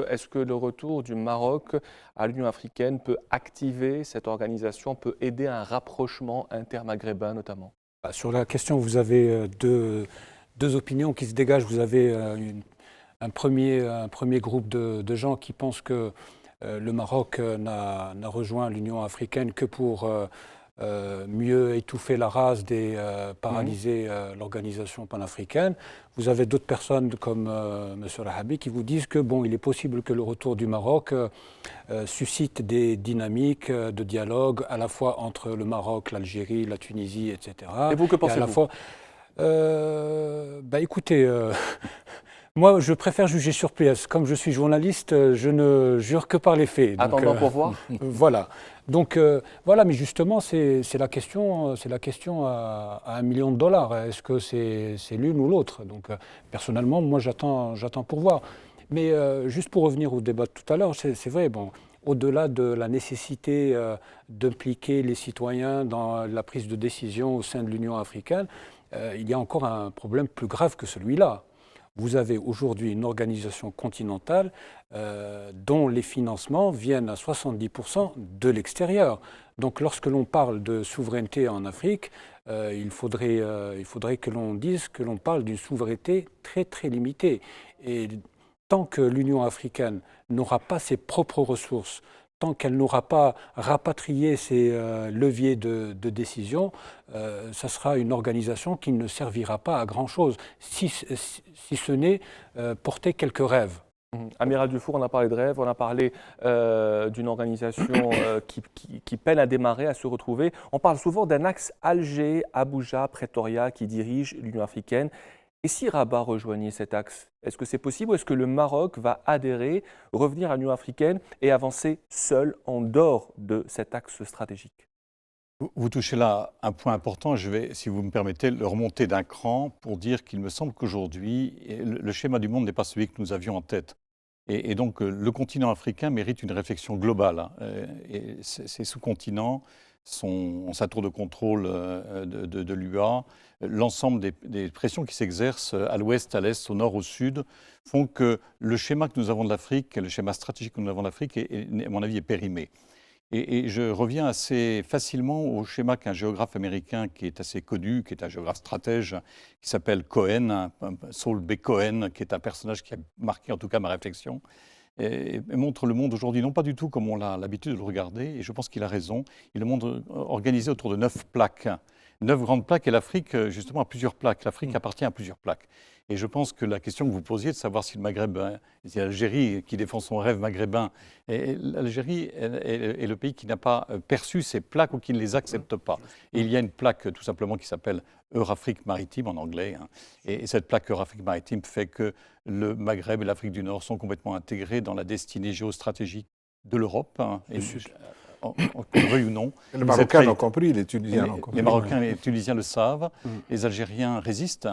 Est-ce que le retour du Maroc à l'Union africaine peut activer cette organisation, peut aider à un rapprochement intermaghrébin notamment? Sur la question, vous avez deux opinions qui se dégagent. Vous avez un premier groupe de gens qui pensent que le Maroc n'a rejoint l'Union africaine que pour mieux étouffer la rase des paralyser l'organisation panafricaine. Vous avez d'autres personnes comme M. Rahabi qui vous disent que il est possible que le retour du Maroc suscite des dynamiques de dialogue à la fois entre le Maroc, l'Algérie, la Tunisie, etc. Et vous, que pensez-vous? Écoutez, moi, je préfère juger sur pièce. Comme je suis journaliste, je ne jure que par les faits. Attendons pour voir. Voilà. Donc, voilà, mais justement, c'est la question à $1 million. Est-ce que c'est l'une ou l'autre? Donc, personnellement, moi, j'attends pour voir. Mais juste pour revenir au débat de tout à l'heure, c'est vrai, au-delà de la nécessité d'impliquer les citoyens dans la prise de décision au sein de l'Union africaine, il y a encore un problème plus grave que celui-là. Vous avez aujourd'hui une organisation continentale dont les financements viennent à 70% de l'extérieur. Donc lorsque l'on parle de souveraineté en Afrique, il faudrait que l'on dise que l'on parle d'une souveraineté très très limitée. Et tant que l'Union africaine n'aura pas ses propres ressources, tant qu'elle n'aura pas rapatrié ses leviers de décision, ça sera une organisation qui ne servira pas à grand-chose, si ce n'est porter quelques rêves. Amiral Dufour, on a parlé de rêve, on a parlé d'une organisation qui peine à démarrer, à se retrouver. On parle souvent d'un axe Alger, Abuja, Pretoria qui dirige l'Union africaine. Et si Rabat rejoignait cet axe, est-ce que c'est possible ou est-ce que le Maroc va adhérer, revenir à l'Union africaine et avancer seul en dehors de cet axe stratégique? Vous touchez là un point important. Je vais, si vous me permettez, le remonter d'un cran pour dire qu'il me semble qu'aujourd'hui, le schéma du monde n'est pas celui que nous avions en tête. Et donc, le continent africain mérite une réflexion globale. Et ces sous-continents, sa tour de contrôle de l'UA, l'ensemble des pressions qui s'exercent à l'ouest, à l'est, au nord, au sud, font que le schéma que nous avons de l'Afrique, le schéma stratégique que nous avons de l'Afrique, à mon avis, est périmé. Et je reviens assez facilement au schéma qu'un géographe américain qui est assez connu, qui est un géographe stratège, qui s'appelle Cohen, Saul B. Cohen, qui est un personnage qui a marqué en tout cas ma réflexion, et montre le monde aujourd'hui, non pas du tout comme on a l'habitude de le regarder, et je pense qu'il a raison. Il le montre organisé autour de 9 plaques. 9 grandes plaques, et l'Afrique, justement, a plusieurs plaques. L'Afrique appartient à plusieurs plaques. Et je pense que la question que vous posiez de savoir si le Maghreb, c'est l'Algérie qui défend son rêve maghrébin, et l'Algérie est le pays qui n'a pas perçu ces plaques ou qui ne les accepte pas. Et il y a une plaque tout simplement qui s'appelle Eurafrique maritime en anglais. Hein. Et cette plaque Eurafrique maritime fait que le Maghreb et l'Afrique du Nord sont complètement intégrés dans la destinée géostratégique de l'Europe. Hein, qu'on le veuille ou non. Et les Marocains l'ont compris, les Tunisiens l'ont compris. Les Marocains et les Tunisiens le savent, les Algériens résistent.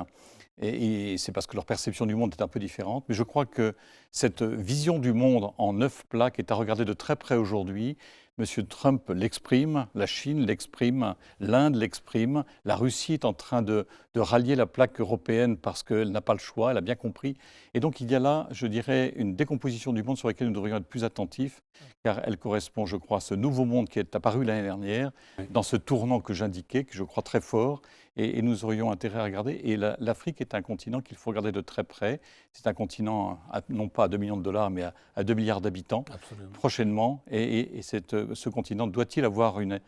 Et c'est parce que leur perception du monde est un peu différente. Mais je crois que cette vision du monde en 9 plaques est à regarder de très près aujourd'hui. M. Trump l'exprime, la Chine l'exprime, l'Inde l'exprime, la Russie est en train de rallier la plaque européenne parce qu'elle n'a pas le choix, elle a bien compris. Et donc il y a là, je dirais, une décomposition du monde sur laquelle nous devrions être plus attentifs, car elle correspond, je crois, à ce nouveau monde qui est apparu l'année dernière, dans ce tournant que j'indiquais, que je crois très fort, et nous aurions intérêt à regarder. Et l'Afrique est un continent qu'il faut regarder de très près. C'est un continent, non pas à 2 millions de dollars, mais à 2 milliards d'habitants, prochainement. Et ce continent doit-il avoir une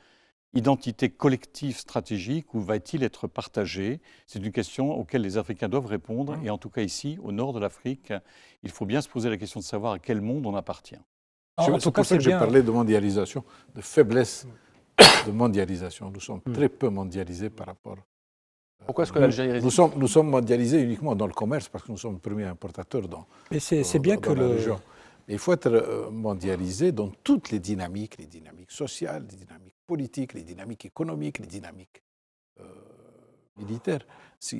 identité collective stratégique ou va-t-il être partagé? C'est une question auquel les Africains doivent répondre. Et en tout cas ici, au nord de l'Afrique, il faut bien se poser la question de savoir à quel monde on appartient. C'est pour ça que j'ai parlé de mondialisation, de faiblesse de mondialisation. Nous sommes très peu mondialisés par rapport. Pourquoi est-ce que l'Algérie résiste? Nous sommes mondialisés uniquement dans le commerce parce que nous sommes le premier importateur dans la région. Mais il faut être mondialisé dans toutes les dynamiques sociales, les dynamiques politiques, les dynamiques économiques, les dynamiques militaires.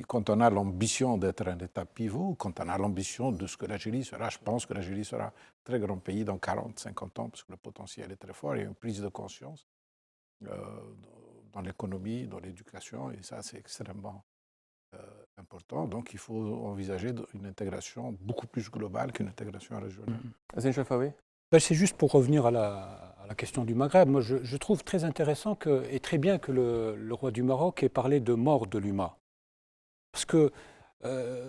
Quand on a l'ambition d'être un État pivot, quand on a l'ambition de ce que l'Algérie sera, je pense que l'Algérie sera un très grand pays dans 40, 50 ans parce que le potentiel est très fort, il y a une prise de conscience dans l'économie, dans l'éducation, et ça c'est extrêmement important. Donc il faut envisager une intégration beaucoup plus globale qu'une intégration régionale. Azine Chafaoui. C'est juste pour revenir à la question du Maghreb. Moi je trouve très intéressant et très bien que le roi du Maroc ait parlé de mort de l'UMA. Parce que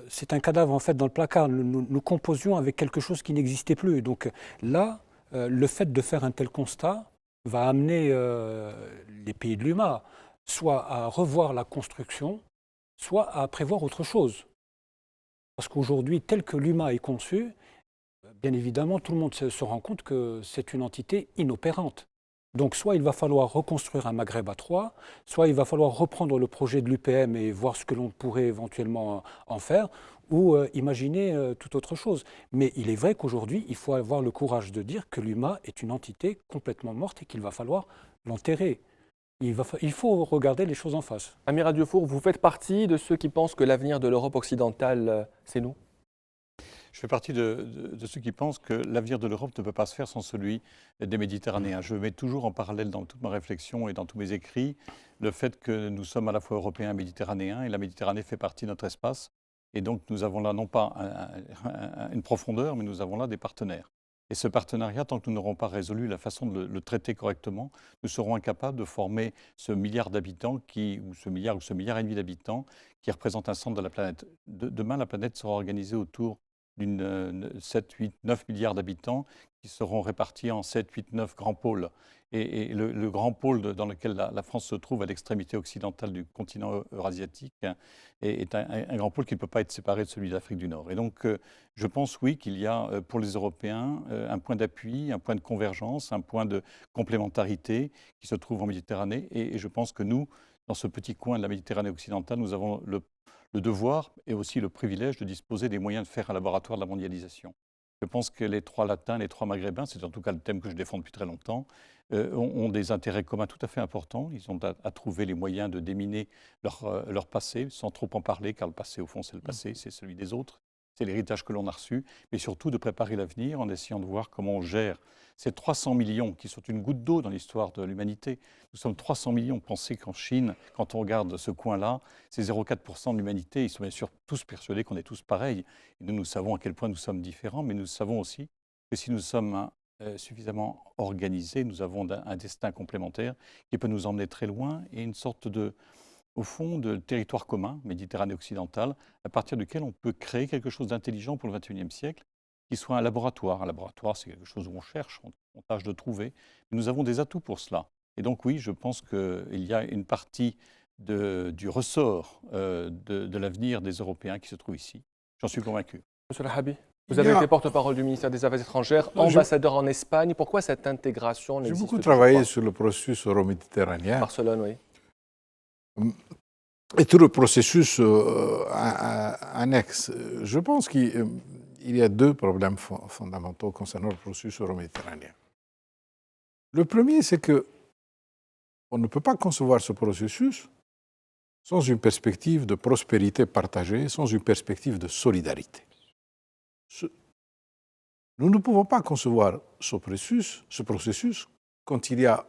c'est un cadavre en fait dans le placard. Nous composions avec quelque chose qui n'existait plus. Donc là, le fait de faire un tel constat va amener les pays de l'UMA soit à revoir la construction, soit à prévoir autre chose. Parce qu'aujourd'hui, tel que l'UMA est conçu, bien évidemment, tout le monde se rend compte que c'est une entité inopérante. Donc soit il va falloir reconstruire un Maghreb à 3, soit il va falloir reprendre le projet de l'UPM et voir ce que l'on pourrait éventuellement en faire, ou imaginer toute autre chose. Mais il est vrai qu'aujourd'hui, il faut avoir le courage de dire que l'UMA est une entité complètement morte et qu'il va falloir l'enterrer. Il faut regarder les choses en face. Amira Diofour, vous faites partie de ceux qui pensent que l'avenir de l'Europe occidentale, c'est nous? Je fais partie de ceux qui pensent que l'avenir de l'Europe ne peut pas se faire sans celui des Méditerranéens. Je mets toujours en parallèle dans toute ma réflexion et dans tous mes écrits le fait que nous sommes à la fois européens et méditerranéens, et la Méditerranée fait partie de notre espace. Et donc nous avons là non pas une profondeur, mais nous avons là des partenaires. Et ce partenariat, tant que nous n'aurons pas résolu la façon de le traiter correctement, nous serons incapables de former ce milliard d'habitants, ou ce milliard et demi d'habitants, qui représente un centre de la planète. Demain, la planète sera organisée autour d'une 7, 8, 9 milliards d'habitants qui seront répartis en 7, 8, 9 grands pôles. Et le grand pôle dans lequel la France se trouve à l'extrémité occidentale du continent eurasiatique est un grand pôle qui ne peut pas être séparé de celui d'Afrique du Nord. Et donc, je pense, oui, qu'il y a pour les Européens un point d'appui, un point de convergence, un point de complémentarité qui se trouve en Méditerranée. Et je pense que nous, dans ce petit coin de la Méditerranée occidentale, nous avons le devoir et aussi le privilège de disposer des moyens de faire un laboratoire de la mondialisation. Je pense que les 3 latins, les 3 maghrébins, c'est en tout cas le thème que je défends depuis très longtemps, ont des intérêts communs tout à fait importants. Ils ont à trouver les moyens de déminer leur passé, sans trop en parler, car le passé, au fond, c'est le passé, c'est celui des autres, c'est l'héritage que l'on a reçu, mais surtout de préparer l'avenir en essayant de voir comment on gère ces 300 millions qui sont une goutte d'eau dans l'histoire de l'humanité. Nous sommes 300 millions. Pensez qu'en Chine, quand on regarde ce coin-là, c'est 0,4% de l'humanité. Ils sont bien sûr tous persuadés qu'on est tous pareils. Et nous savons à quel point nous sommes différents, mais nous savons aussi que si nous sommes suffisamment organisés, nous avons un destin complémentaire qui peut nous emmener très loin et une sorte au fond, de territoire commun, Méditerranée occidentale, à partir duquel on peut créer quelque chose d'intelligent pour le XXIe siècle, qui soit un laboratoire. Un laboratoire, c'est quelque chose où on cherche, on tâche de trouver. Mais nous avons des atouts pour cela. Et donc oui, je pense qu'il y a une partie du ressort de l'avenir des Européens qui se trouve ici. J'en suis convaincu. Monsieur Lahabi, vous avez été porte-parole du ministère des Affaires étrangères, ambassadeur en Espagne. Pourquoi cette intégration n'existe J'ai beaucoup toujours travaillé pas? sur le processus euro-méditerranéen. Barcelone, oui. Et tout le processus annexe. Je pense qu'il y a deux problèmes fondamentaux concernant le processus euro-méditerranéen. Le premier, c'est que on ne peut pas concevoir ce processus sans une perspective de prospérité partagée, sans une perspective de solidarité. Nous ne pouvons pas concevoir ce processus quand il y a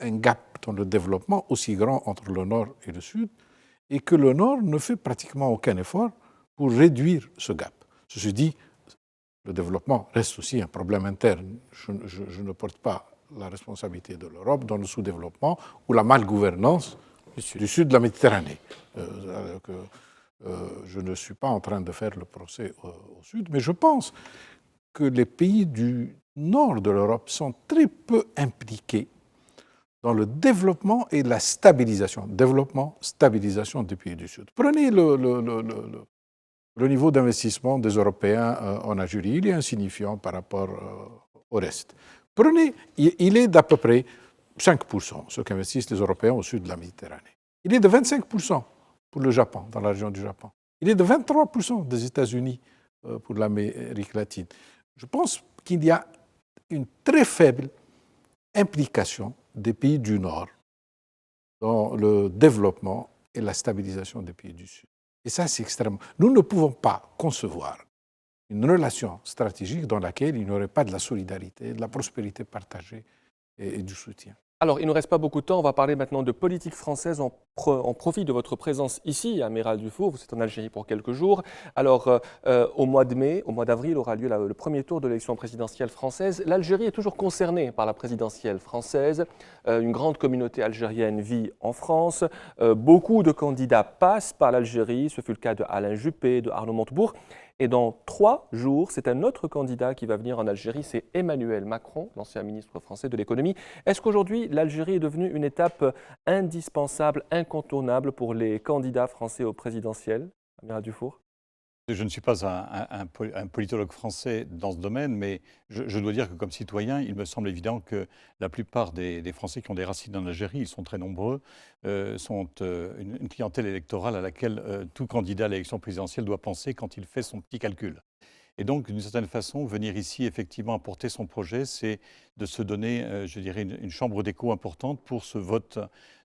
un gap dans le développement aussi grand entre le Nord et le Sud, et que le Nord ne fait pratiquement aucun effort pour réduire ce gap. Ceci dit, le développement reste aussi un problème interne. Je ne porte pas la responsabilité de l'Europe dans le sous-développement ou la malgouvernance du sud de la Méditerranée. Je ne suis pas en train de faire le procès au Sud, mais je pense que les pays du nord de l'Europe sont très peu impliqués dans le développement et la stabilisation. Développement, stabilisation des pays du Sud. Prenez le niveau d'investissement des Européens en Algérie. Il est insignifiant par rapport au reste. Prenez, il est d'à peu près 5%, ce qu'investissent les Européens au sud de la Méditerranée. Il est de 25% pour le Japon, dans la région du Japon. Il est de 23% des États-Unis pour l'Amérique latine. Je pense qu'il y a une très faible implication des pays du Nord dans le développement et la stabilisation des pays du Sud. Et ça, c'est extrêmement... Nous ne pouvons pas concevoir une relation stratégique dans laquelle il n'y aurait pas de la solidarité, de la prospérité partagée et du soutien. Alors, il ne nous reste pas beaucoup de temps. On va parler maintenant de politique française. On profite de votre présence ici, Amiral Dufour. Vous êtes en Algérie pour quelques jours. Alors, au mois d'avril, aura lieu le premier tour de l'élection présidentielle française. L'Algérie est toujours concernée par la présidentielle française. Une grande communauté algérienne vit en France. Beaucoup de candidats passent par l'Algérie. Ce fut le cas de Alain Juppé, de Arnaud Montebourg. Et dans 3 jours, c'est un autre candidat qui va venir en Algérie, c'est Emmanuel Macron, l'ancien ministre français de l'économie. Est-ce qu'aujourd'hui, l'Algérie est devenue une étape indispensable, incontournable pour les candidats français au présidentiel, Amiral Dufour? Je ne suis pas un politologue français dans ce domaine, mais je dois dire que comme citoyen, il me semble évident que la plupart des Français qui ont des racines en Algérie, ils sont très nombreux, sont une clientèle électorale à laquelle tout candidat à l'élection présidentielle doit penser quand il fait son petit calcul. Et donc, d'une certaine façon, venir ici, effectivement, apporter son projet, c'est de se donner, je dirais, une chambre d'écho importante pour ce vote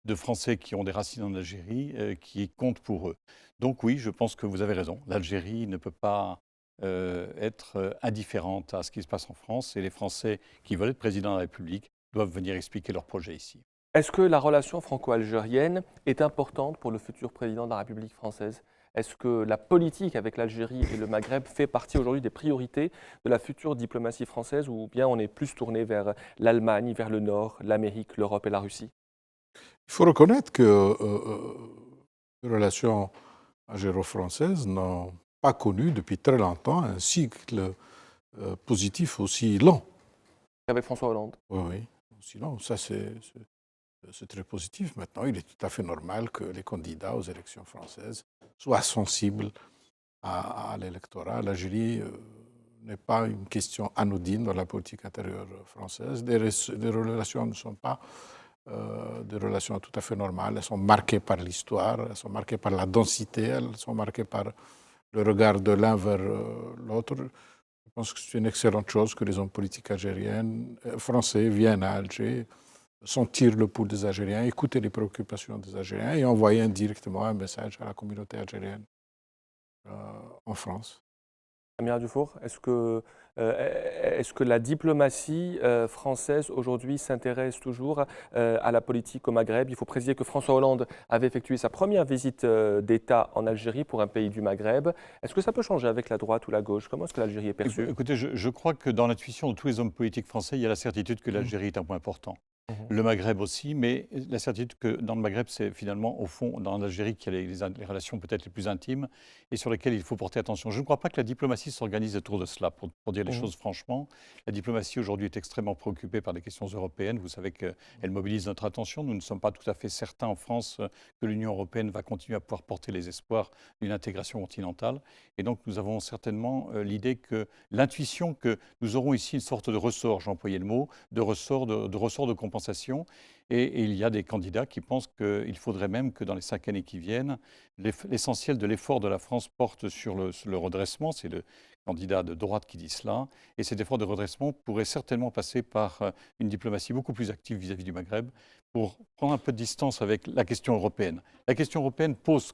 de Français qui ont des racines en Algérie, qui compte pour eux. Donc oui, je pense que vous avez raison. L'Algérie ne peut pas être indifférente à ce qui se passe en France. Et les Français qui veulent être président de la République doivent venir expliquer leur projet ici. Est-ce que la relation franco-algérienne est importante pour le futur président de la République française? Est-ce que la politique avec l'Algérie et le Maghreb fait partie aujourd'hui des priorités de la future diplomatie française, ou bien on est plus tourné vers l'Allemagne, vers le Nord, l'Amérique, l'Europe et la Russie? Il faut reconnaître que les relations algéro-françaises n'ont pas connu depuis très longtemps un cycle positif aussi lent. Avec François Hollande. Oui, aussi lent. Ça, c'est très positif. Maintenant, il est tout à fait normal que les candidats aux élections françaises soient sensibles à l'électorat. L'Algérie n'est pas une question anodine dans la politique intérieure française. Les relations ne sont pas des relations tout à fait normales. Elles sont marquées par l'histoire, elles sont marquées par la densité, elles sont marquées par le regard de l'un vers l'autre. Je pense que c'est une excellente chose que les hommes politiques français viennent à Alger, sentir le pouls des Algériens, écouter les préoccupations des Algériens et envoyer indirectement un message à la communauté algérienne en France. Amiral Dufour, est-ce que la diplomatie française aujourd'hui s'intéresse toujours à la politique au Maghreb? Il faut préciser que François Hollande avait effectué sa première visite d'État en Algérie pour un pays du Maghreb. Est-ce que ça peut changer avec la droite ou la gauche? Comment est-ce que l'Algérie est perçue? Écoutez, je crois que dans l'intuition de tous les hommes politiques français, il y a la certitude que l'Algérie est un point important. le Maghreb aussi, mais la certitude que dans le Maghreb, c'est finalement, au fond, dans l'Algérie qu'il y a les relations peut-être les plus intimes et sur lesquelles il faut porter attention. Je ne crois pas que la diplomatie s'organise autour de cela, pour dire les choses franchement. La diplomatie aujourd'hui est extrêmement préoccupée par des questions européennes. Vous savez qu'elle mobilise notre attention. Nous ne sommes pas tout à fait certains en France que l'Union européenne va continuer à pouvoir porter les espoirs d'une intégration continentale. Et donc nous avons certainement l'idée que l'intuition que nous aurons ici une sorte de ressort, j'ai employé le mot, de ressort de compensation. Et il y a des candidats qui pensent qu'il faudrait même que dans les 5 années qui viennent, l'essentiel de l'effort de la France porte sur le redressement. C'est le candidat de droite qui dit cela. Et cet effort de redressement pourrait certainement passer par une diplomatie beaucoup plus active vis-à-vis du Maghreb pour prendre un peu de distance avec la question européenne. La question européenne pose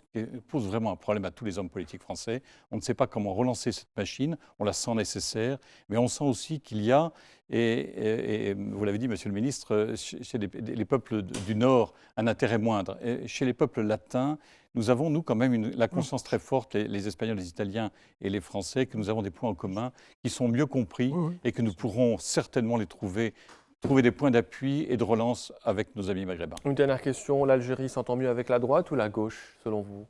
vraiment un problème à tous les hommes politiques français. On ne sait pas comment relancer cette machine, on la sent nécessaire, mais on sent aussi qu'il y a, et vous l'avez dit, Monsieur le Ministre, chez les peuples du Nord, un intérêt moindre. Et chez les peuples latins, nous avons, nous, quand même, la conscience très forte, les Espagnols, les Italiens et les Français, que nous avons des points en commun qui sont mieux compris et que nous pourrons certainement les trouver des points d'appui et de relance avec nos amis maghrébins. Une dernière question, l'Algérie s'entend mieux avec la droite ou la gauche, selon vous?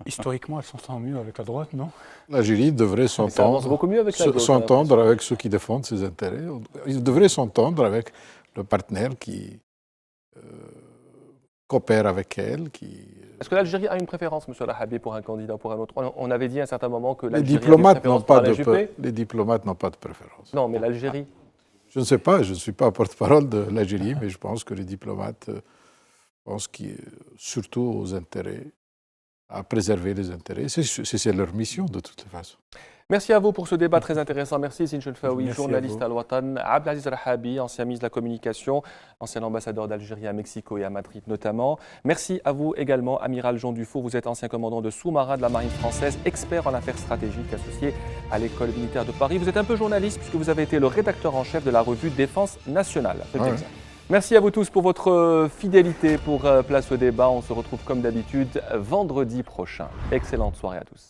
Historiquement, elle s'entend mieux avec la droite, non? L'Algérie devrait s'entendre avec ceux qui défendent ses intérêts. Il devrait s'entendre avec le partenaire qui coopère avec elle. Est-ce que l'Algérie a une préférence, M. Rahabi, pour un candidat ou pour un autre? On avait dit à un certain moment que les l'Algérie diplomates n'ont pas de préférence. Non, mais l'Algérie. Je ne sais pas, je ne suis pas porte-parole de l'Algérie, mais je pense que les diplomates pensent surtout aux intérêts, à préserver les intérêts. C'est leur mission de toute façon. Merci à vous pour ce débat très intéressant. Merci Zine Chelfaoui, journaliste à Al-Watan, Abdelaziz Rahabi, ancien ministre de la Communication, ancien ambassadeur d'Algérie à Mexico et à Madrid notamment. Merci à vous également, Amiral Jean Dufour. Vous êtes ancien commandant de sous-marin de la marine française, expert en affaires stratégiques associé à l'école militaire de Paris. Vous êtes un peu journaliste puisque vous avez été le rédacteur en chef de la revue Défense nationale. Merci à vous tous pour votre fidélité pour Place au débat. On se retrouve comme d'habitude vendredi prochain. Excellente soirée à tous.